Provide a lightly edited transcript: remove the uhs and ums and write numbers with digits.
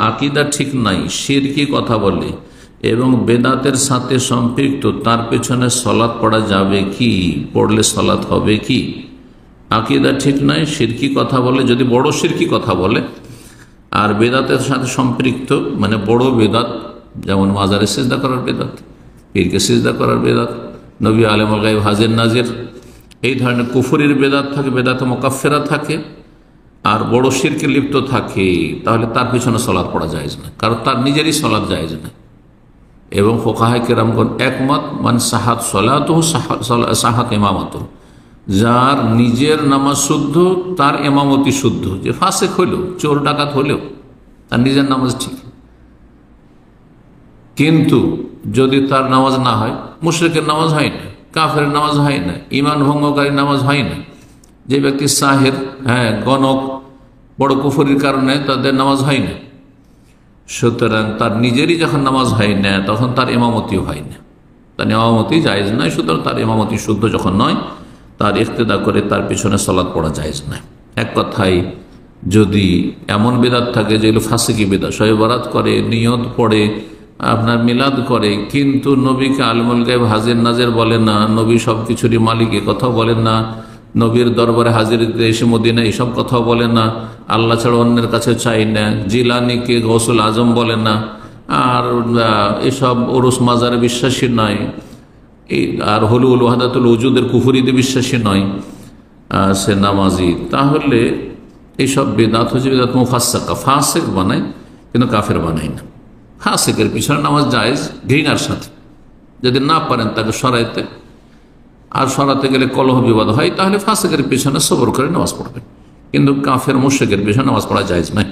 আকীদা ঠিক নাই, শিরকি কথা বলে এবং বেদাতের সাথে সম্পৃক্ত, তার পেছনে সলাৎ পড়া যাবে কি? পড়লে সলাৎ হবে কি? আকীদা ঠিক নাই, শিরকি কথা বলে, যদি বড় শিরকি কথা বলে আর বেদাতের সাথে সম্পৃক্ত, মানে বড় বেদাত, যেমন মাজারে সিজদা করার বেদাত, পীরকে সিজদা করার বেদাত, নবী আলেমুল গায়ব হাজির নাজির, এই ধরনের কুফরির বেদাত থাকে, বেদাতে মুকাফফিরা থাকে, আর বড় শিরকে লিপ্ত থাকে, তাহলে তার পিছনে সলাৎ পড়া জায়েজ না, কারণ তার নিজেরই সলাৎ জায়েজ না। এবং ফুকাহায়ে কেরামগণ একমত, মান সাহাত সলাতুহু সাহাত ইমামাতুহু, যার নিজের নামাজ শুদ্ধ তার ইমামতি শুদ্ধ। যে ফাসেক হইলেও, চোর ডাকাত হলেও তার নিজের নামাজ ঠিক, কিন্তু যদি তার নামাজ না হয়, মুশরিকের নামাজ হয় না, কাফেরের নামাজ হয় না, ঈমান ভঙ্গকারী নামাজ হয় না, যে ব্যক্তি সাহের, গণক, বড় কুফরির কারণে তাদের নামাজ হয় না, সুতরাং তার নিজেরই যখন নামাজ হয় না তখন তার ইমামতিও হয় না, তার ইমামতি জায়েজ নয়। সুতরাং তার ইমামতি শুদ্ধ যখন নয়, তার ইক্তেদা করে তার পিছনে সালাত পড়া জায়েজ নয়। এক কথায়, যদি এমন বেদাত থাকে যেগুলো ফাসিকি বেদাত, শবে বরাত করে, নিয়ত পড়ে, আপনার মিলাদ করে, কিন্তু নবীকে আলিমুল গায়ব হাজির নাজির বলে না, নবী সব কিছুরই মালিক, এ কথাও বলেন না, নবীর দরবারে হাজির দিতে এসে মদিনা এইসব কথাও বলে না, আল্লাহ ছাড়া অন্যের কাছে চাই না, জিলানিকে গৌসুল আজম বলে না, আর এসব ওরস মাজারে বিশ্বাসী নয়, আর হুলুল ওয়াহদাতুল ওজুদের কুফরিতে বিশ্বাসী নয়, সে নামাজি, তাহলে এইসব বেদাত হচ্ছে বেদাত মুফাসসাকা, ফাসিক বানায় কিন্তু কাফের বানায় না। ফাসিকের পিছনে নামাজ জায়েজ ঘৃণার সাথে, যদি না পারেন তাকে সরাইতে, আর সরাতে গেলে কলহ বিবাদ হয়, তাহলে ফাসিকের পিছনে সবর করে নামাজ পড়বেন, কিন্তু কাফের মুশরিকের পিছনে নামাজ পড়া জায়েজ নয়।